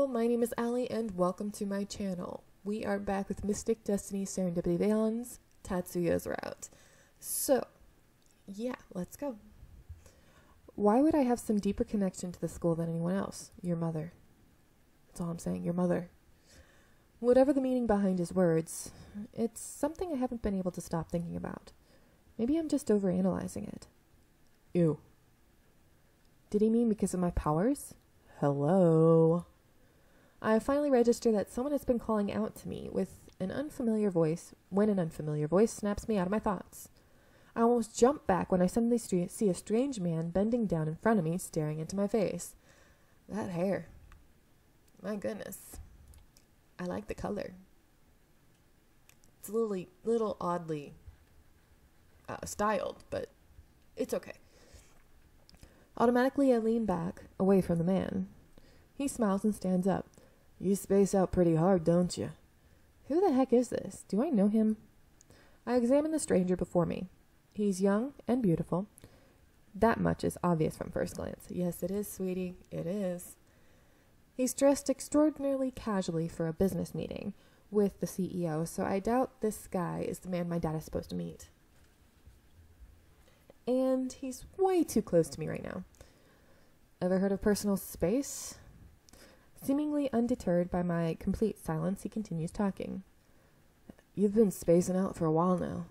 Hello, my name is Allie and welcome to my channel. We are back with Mystic Destiny Serendipity Beyond's Tatsuya's Route. So, yeah, let's go. Why would I have some deeper connection to the school than anyone else? Your mother. That's all I'm saying, your mother. Whatever the meaning behind his words, it's something I haven't been able to stop thinking about. Maybe I'm just overanalyzing it. Ew. Did he mean because of my powers? Hello. I finally registered that someone has been calling out to me with an unfamiliar voice when an unfamiliar voice snaps me out of my thoughts. I almost jump back when I suddenly see a strange man bending down in front of me, staring into my face. That hair. My goodness. I like the color. It's a little oddly styled, but it's okay. Automatically, I lean back, away from the man. He smiles and stands up. You space out pretty hard, don't you? Who the heck is this? Do I know him? I examine the stranger before me. He's young and beautiful. That much is obvious from first glance. Yes, it is, sweetie. It is. He's dressed extraordinarily casually for a business meeting with the CEO, so I doubt this guy is the man my dad is supposed to meet. And he's way too close to me right now. Ever heard of personal space? Seemingly undeterred by my complete silence, he continues talking. You've been spacing out for a while now.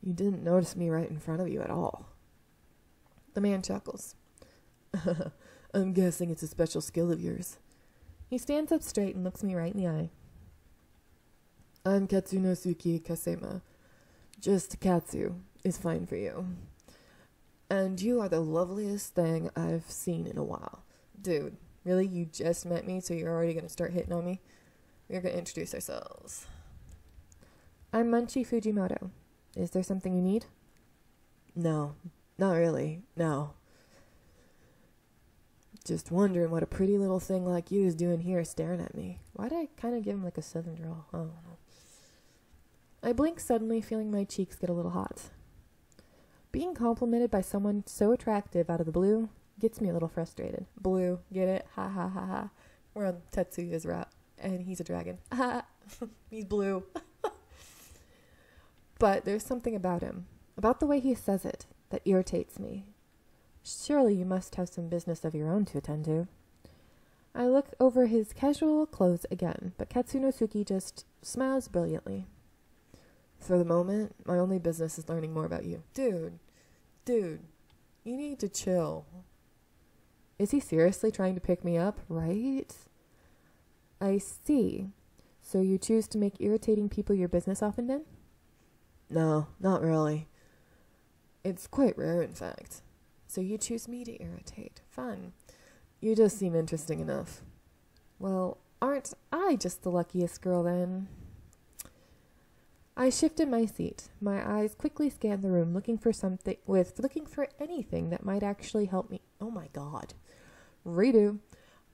You didn't notice me right in front of you at all. The man chuckles. I'm guessing it's a special skill of yours. He stands up straight and looks me right in the eye. I'm Katsunosuke Kasema. Just Katsu is fine for you. And you are the loveliest thing I've seen in a while. Dude, really? You just met me, so you're already going to start hitting on me? We're going to introduce ourselves. I'm Munchi Fujimoto. Is there something you need? No, not really, no. Just wondering what a pretty little thing like you is doing here staring at me. Why'd I kind of give him like a southern drawl? I don't know. I blink suddenly, feeling my cheeks get a little hot. Being complimented by someone so attractive out of the blue gets me a little frustrated. Blue, get it? Ha ha ha ha. We're on Tatsuya's route, and he's a dragon. Ha! He's blue. But there's something about him, about the way he says it, that irritates me. Surely you must have some business of your own to attend to. I look over his casual clothes again, but Katsunosuke just smiles brilliantly. For the moment, my only business is learning more about you. Dude, you need to chill. Is he seriously trying to pick me up, right? I see. So you choose to make irritating people your business often then? No, not really. It's quite rare, in fact. So you choose me to irritate. Fun. You just seem interesting enough. Well, aren't I just the luckiest girl then? I shifted my seat. My eyes quickly scanned the room, looking for anything that might actually help me. Oh my god. Redo.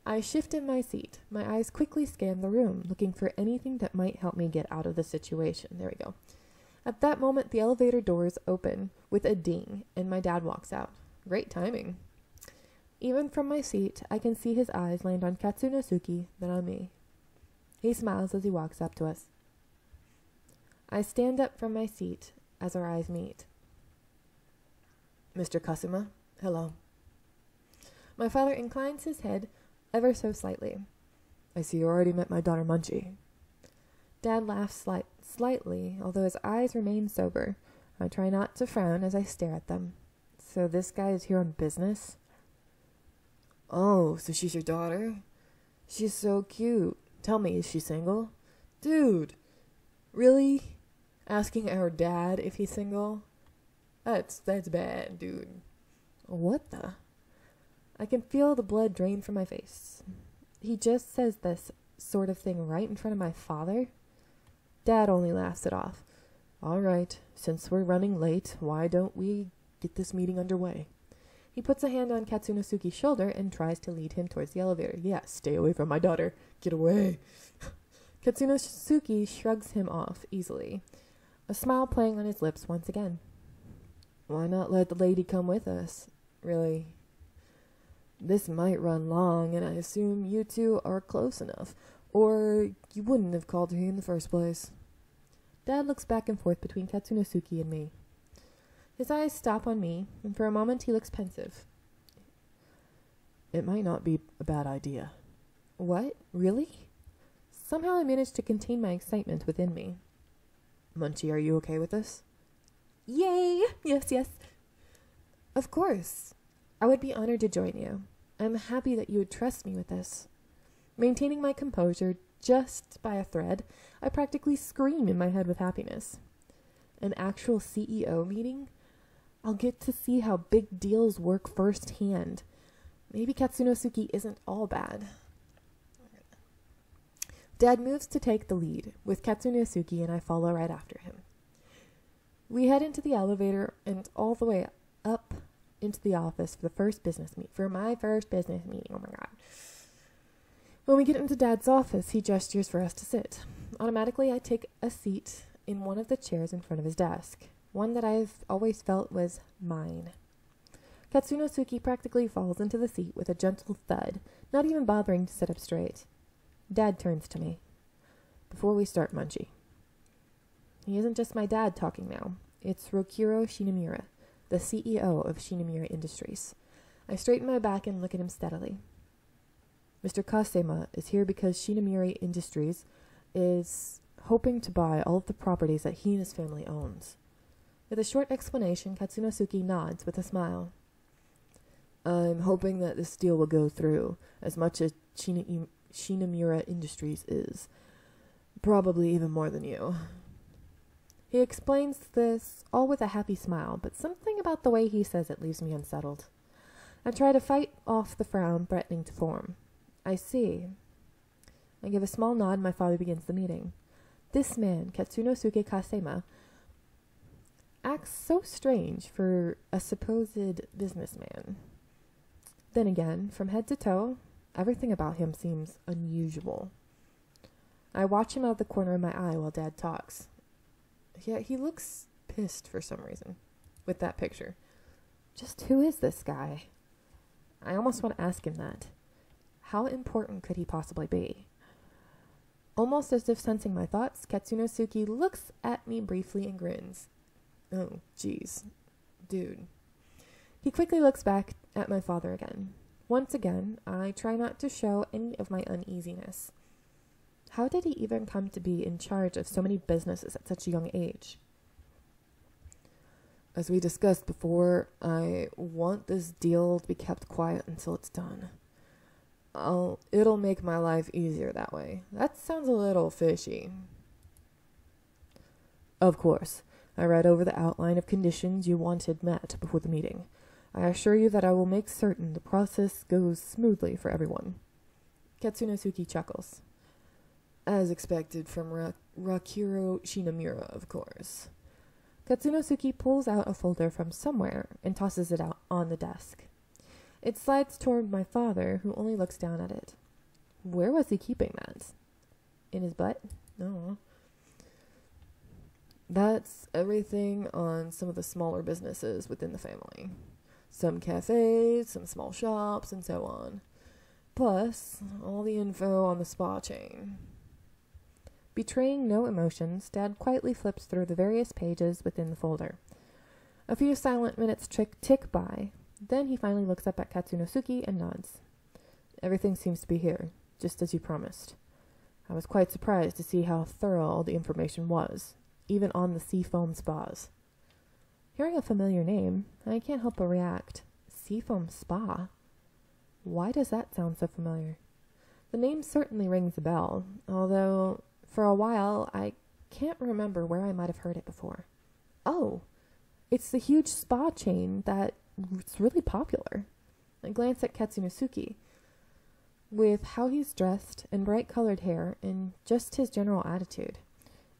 I shifted my seat. My eyes quickly scanned the room, looking for anything that might help me get out of the situation. There we go. At that moment, the elevator doors open with a ding, and my dad walks out. Great timing. Even from my seat, I can see his eyes land on Katsunosuke, then on me. He smiles as he walks up to us. I stand up from my seat as our eyes meet. Mr. Kasuma, hello. My father inclines his head ever so slightly. I see you already met my daughter Munchi. Dad laughs slightly, although his eyes remain sober. I try not to frown as I stare at them. So this guy is here on business? Oh, so she's your daughter? She's so cute. Tell me, is she single? Dude, really? Asking our dad if he's single? That's bad, dude. What the? I can feel the blood drain from my face. He just says this sort of thing right in front of my father? Dad only laughs it off. All right, since we're running late, why don't we get this meeting underway? He puts a hand on Katsunosuke's shoulder and tries to lead him towards the elevator. Yeah, stay away from my daughter. Get away. Katsunosuke shrugs him off easily, a smile playing on his lips once again. Why not let the lady come with us? Really? This might run long, and I assume you two are close enough, or you wouldn't have called her in the first place. Dad looks back and forth between Katsunosuke and me. His eyes stop on me, and for a moment he looks pensive. It might not be a bad idea. What? Really? Somehow I managed to contain my excitement within me. Munchie, are you okay with this? Yay! Yes, yes. Of course. I would be honored to join you. I'm happy that you would trust me with this. Maintaining my composure just by a thread, I practically scream in my head with happiness. An actual CEO meeting? I'll get to see how big deals work firsthand. Maybe Katsunosuke isn't all bad. Dad moves to take the lead, with Katsunosuke and I follow right after him. We head into the elevator and all the way up into the office for my first business meeting. Oh my god. When we get into Dad's office, he gestures for us to sit. Automatically, I take a seat in one of the chairs in front of his desk, one that I've always felt was mine. Katsunosuke practically falls into the seat with a gentle thud, not even bothering to sit up straight. Dad turns to me. Before we start, Munchie. He isn't just my dad talking now. It's Rokuro Shinomura, the CEO of Shinomura Industries. I straighten my back and look at him steadily. Mr. Kasema is here because Shinomura Industries is hoping to buy all of the properties that he and his family owns. With a short explanation, Katsunosuke nods with a smile. I'm hoping that this deal will go through, as much as Shinomura Industries is. Probably even more than you. He explains this all with a happy smile, but something about the way he says it leaves me unsettled. I try to fight off the frown threatening to form. I see. I give a small nod and my father begins the meeting. This man, Katsunosuke Kasema, acts so strange for a supposed businessman. Then again, from head to toe, everything about him seems unusual. I watch him out of the corner of my eye while Dad talks. Yet he looks pissed for some reason with that picture. Just who is this guy? I almost want to ask him that. How important could he possibly be? Almost as if sensing my thoughts, Katsunosuke looks at me briefly and grins. Oh, jeez. Dude. He quickly looks back at my father again. Once again, I try not to show any of my uneasiness. How did he even come to be in charge of so many businesses at such a young age? As we discussed before, I want this deal to be kept quiet until it's done. It'll make my life easier that way. That sounds a little fishy. Of course, I read over the outline of conditions you wanted met before the meeting. I assure you that I will make certain the process goes smoothly for everyone. Katsunosuke chuckles. As expected from Rokuro Shinomura, of course. Katsunosuke pulls out a folder from somewhere and tosses it out on the desk. It slides toward my father, who only looks down at it. Where was he keeping that? In his butt? No. That's everything on some of the smaller businesses within the family. Some cafes, some small shops, and so on. Plus, all the info on the spa chain. Betraying no emotions, Dad quietly flips through the various pages within the folder. A few silent minutes tick by. Then he finally looks up at Katsunosuke and nods. Everything seems to be here, just as you promised. I was quite surprised to see how thorough all the information was, even on the seafoam spas. Hearing a familiar name, I can't help but react. Seafoam Spa? Why does that sound so familiar? The name certainly rings a bell, although for a while I can't remember where I might have heard it before. Oh, it's the huge spa chain that's really popular. I glance at Katsunosuke. With how he's dressed and bright-colored hair and just his general attitude,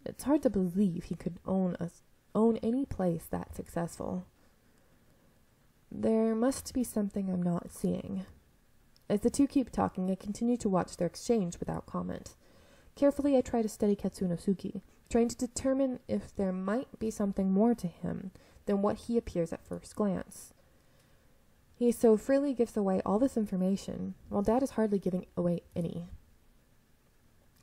it's hard to believe he could own any place that successful. There must be something I'm not seeing. As the two keep talking, I continue to watch their exchange without comment. Carefully, I try to study Katsunosuke, trying to determine if there might be something more to him than what he appears at first glance. He so freely gives away all this information, while Dad is hardly giving away any.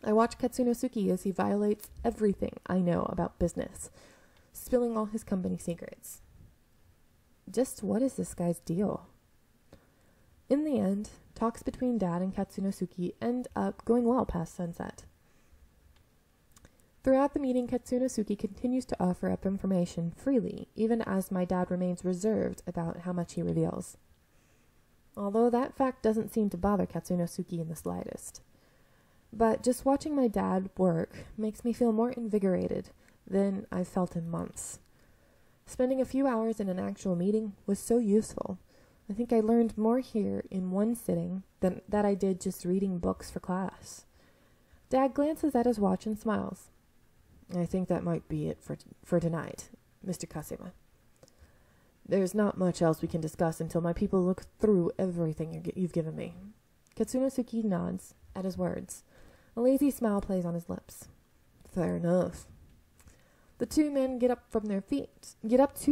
I watch Katsunosuke as he violates everything I know about business, spilling all his company secrets. Just what is this guy's deal? In the end, talks between Dad and Katsunosuke end up going well past sunset. Throughout the meeting, Katsunosuke continues to offer up information freely, even as my dad remains reserved about how much he reveals. Although that fact doesn't seem to bother Katsunosuke in the slightest. But just watching my dad work makes me feel more invigorated than I've felt in months. Spending a few hours in an actual meeting was so useful. I think I learned more here in one sitting than that I did just reading books for class. Dad glances at his watch and smiles. I think that might be it for tonight, Mr. Kasima. There's not much else we can discuss until my people look through everything you've given me. Katsunosuke nods at his words. A lazy smile plays on his lips. Fair enough. The two men get up to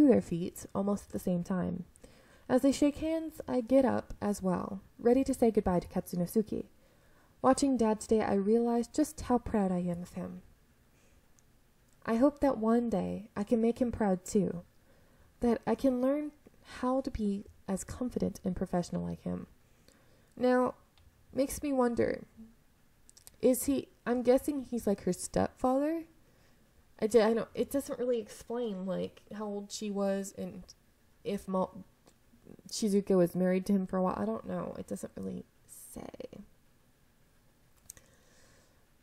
their feet almost at the same time. As they shake hands, I get up as well, ready to say goodbye to Katsunosuke. Watching Dad today, I realize just how proud I am of him. I hope that one day I can make him proud too, that I can learn how to be as confident and professional like him. Now, makes me wonder, I'm guessing he's like her stepfather? I know, it doesn't really explain, like, how old she was and if Shizuka was married to him for a while. I don't know. It doesn't really say.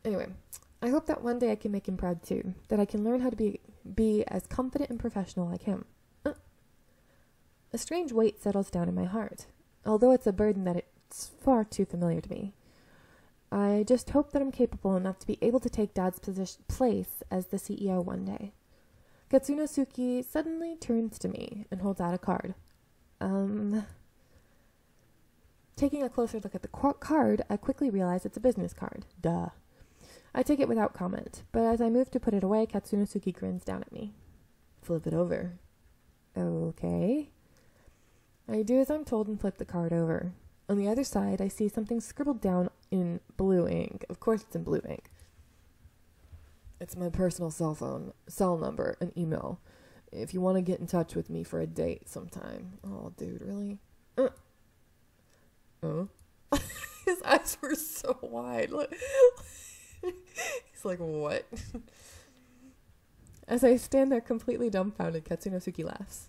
Anyway, I hope that one day I can make him proud too, that I can learn how to be as confident and professional like him. A strange weight settles down in my heart, although it's a burden that it's far too familiar to me. I just hope that I'm capable enough to be able to take Dad's place as the CEO one day. Katsunosuke suddenly turns to me and holds out a card. Taking a closer look at the card, I quickly realize it's a business card. Duh. I take it without comment, but as I move to put it away, Katsunosuke grins down at me. Flip it over. Okay. I do as I'm told and flip the card over. On the other side, I see something scribbled down in blue ink. Of course it's in blue ink. It's my personal cell number, and email. If you want to get in touch with me for a date sometime. Oh, dude, really? Oh. His eyes were so wide. Look. He's like, what? As I stand there completely dumbfounded, Katsunosuke laughs.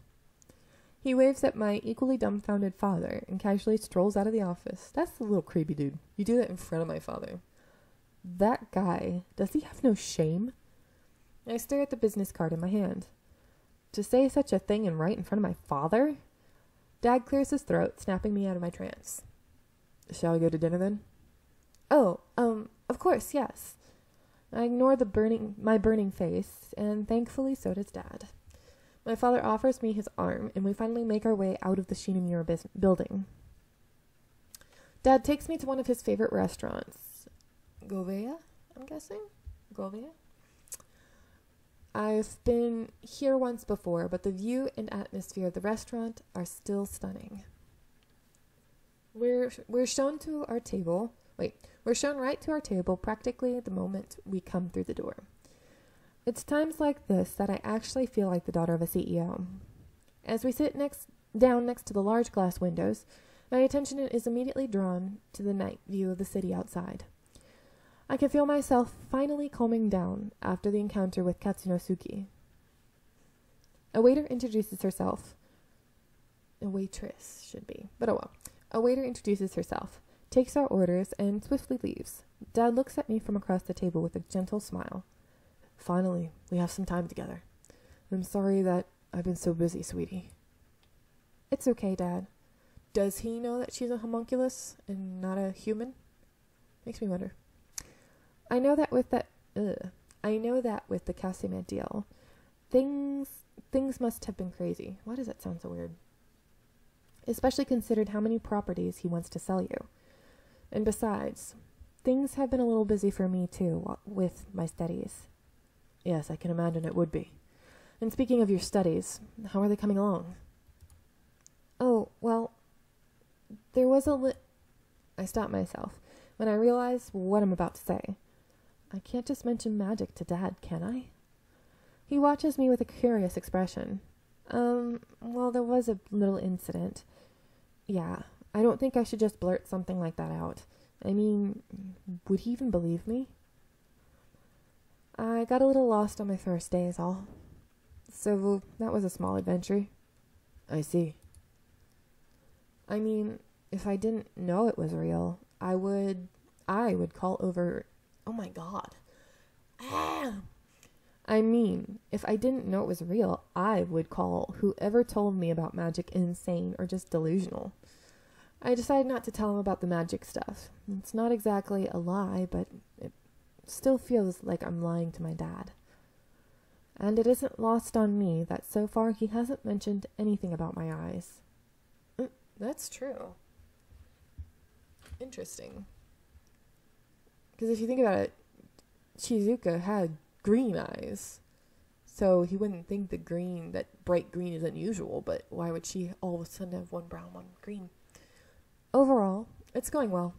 He waves at my equally dumbfounded father and casually strolls out of the office. That's a little creepy, dude. You do that in front of my father. That guy, does he have no shame? I stare at the business card in my hand. To say such a thing and right in front of my father? Dad clears his throat, snapping me out of my trance. Shall we go to dinner then? Oh, of course, yes. I ignore my burning face, and thankfully so does Dad. My father offers me his arm, and we finally make our way out of the Shinomiya building. Dad takes me to one of his favorite restaurants. Govea, I'm guessing? Govea? I've been here once before, but the view and atmosphere of the restaurant are still stunning. We're shown right to our table practically the moment we come through the door. It's times like this that I actually feel like the daughter of a CEO. As we sit down next to the large glass windows, my attention is immediately drawn to the night view of the city outside. I can feel myself finally calming down after the encounter with Katsunosuke. A waiter introduces herself. A waitress should be, but oh well. A waiter introduces herself, takes our orders, and swiftly leaves. Dad looks at me from across the table with a gentle smile. Finally, we have some time together. I'm sorry that I've been so busy, sweetie. It's okay, Dad. Does he know that she's a homunculus and not a human? Makes me wonder. I know that with the Kasime deal, things must have been crazy. Why does that sound so weird? Especially considered how many properties he wants to sell you. And besides, things have been a little busy for me too, with my studies. Yes, I can imagine it would be. And speaking of your studies, how are they coming along? Oh, well, There was I stopped myself when I realized what I'm about to say. I can't just mention magic to Dad, can I? He watches me with a curious expression. Well, there was a little incident. Yeah, I don't think I should just blurt something like that out. I mean, would he even believe me? I got a little lost on my first day is all. So that was a small adventure. I see. I mean, if I didn't know it was real, I would call over... Oh my god. I mean, if I didn't know it was real, I would call whoever told me about magic insane or just delusional. I decided not to tell him about the magic stuff. It's not exactly a lie, but it still feels like I'm lying to my dad. And it isn't lost on me that so far he hasn't mentioned anything about my eyes. That's true. Interesting. Because if you think about it, Shizuka had green eyes. So he wouldn't think that bright green is unusual, but why would she all of a sudden have one brown, one green? Overall, it's going well.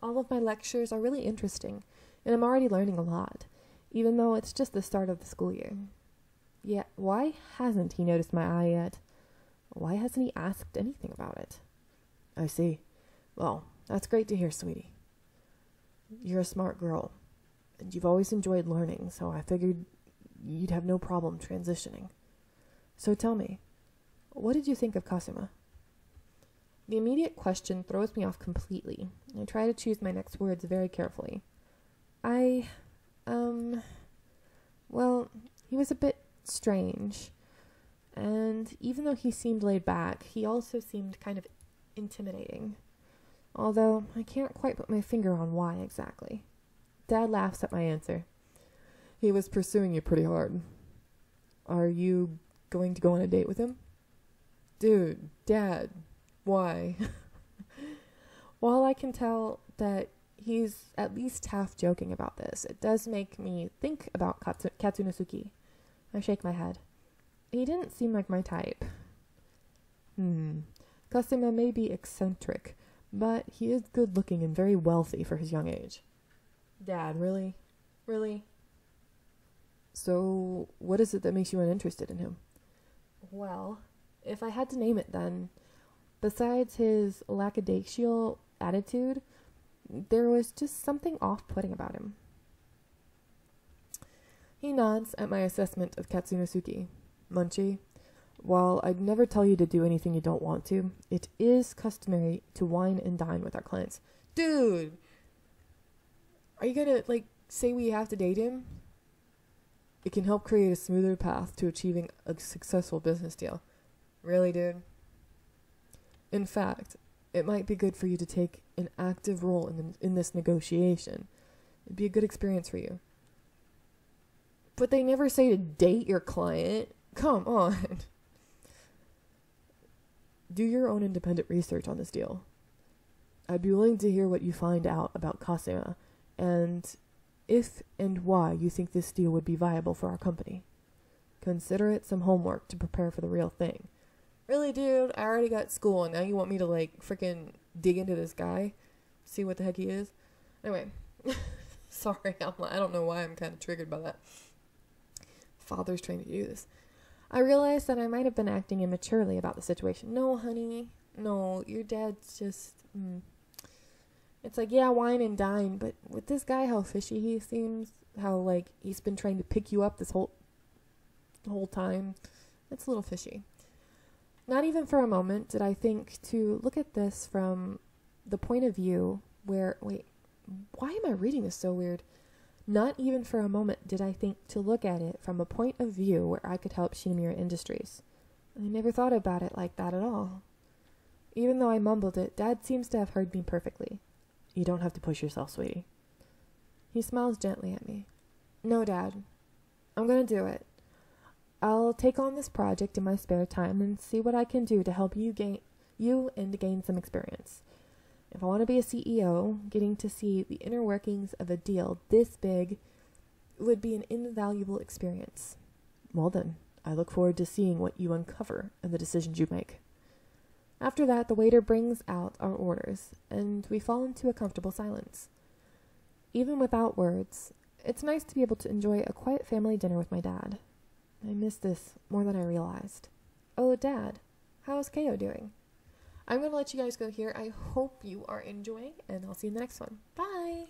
All of my lectures are really interesting, and I'm already learning a lot, even though it's just the start of the school year. Yet, why hasn't he noticed my eye yet? Why hasn't he asked anything about it? I see. Well, that's great to hear, sweetie. You're a smart girl, and you've always enjoyed learning, so I figured you'd have no problem transitioning. So tell me, what did you think of Kasuma? The immediate question throws me off completely. I try to choose my next words very carefully. Well, he was a bit strange, and even though he seemed laid back, he also seemed kind of intimidating. Although, I can't quite put my finger on why exactly. Dad laughs at my answer. He was pursuing you pretty hard. Are you going to go on a date with him? Dude, Dad, why? While I can tell that he's at least half joking about this, it does make me think about Katsunosuke. I shake my head. He didn't seem like my type. Kasuma may be eccentric, but he is good-looking and very wealthy for his young age. Dad, really? Really? So, what is it that makes you uninterested in him? Well, if I had to name it then, besides his lackadaisical attitude, there was just something off-putting about him. He nods at my assessment of Katsunosuke. Munchie, while I'd never tell you to do anything you don't want to, it is customary to wine and dine with our clients. Dude! Are you gonna, say we have to date him? It can help create a smoother path to achieving a successful business deal. Really, dude? In fact, it might be good for you to take an active role in this negotiation. It'd be a good experience for you. But they never say to date your client. Come on. Do your own independent research on this deal. I'd be willing to hear what you find out about Kasuma, and if and why you think this deal would be viable for our company. Consider it some homework to prepare for the real thing. Really, dude? I already got school, and now you want me to, freaking dig into this guy? See what the heck he is? Anyway. Sorry, I don't know why I'm kind of triggered by that. Father's trying to do this. I realized that I might have been acting immaturely about the situation. No, honey. No, your dad's just... It's yeah, wine and dine, but with this guy, how fishy he seems, how, he's been trying to pick you up this whole time, it's a little fishy. Not even for a moment did I think to look at this from the point of view where... Wait, why am I reading this so weird? Not even for a moment did I think to look at it from a point of view where I could help Shinomiya Industries. I never thought about it like that at all. Even though I mumbled it, Dad seems to have heard me perfectly. You don't have to push yourself, sweetie. He smiles gently at me. No, Dad. I'm gonna do it. I'll take on this project in my spare time and see what I can do to help you and gain some experience. If I want to be a CEO, getting to see the inner workings of a deal this big would be an invaluable experience. Well then, I look forward to seeing what you uncover and the decisions you make. After that, the waiter brings out our orders, and we fall into a comfortable silence. Even without words, it's nice to be able to enjoy a quiet family dinner with my dad. I miss this more than I realized. Oh, Dad, how's Ko doing? I'm going to let you guys go here. I hope you are enjoying, and I'll see you in the next one. Bye!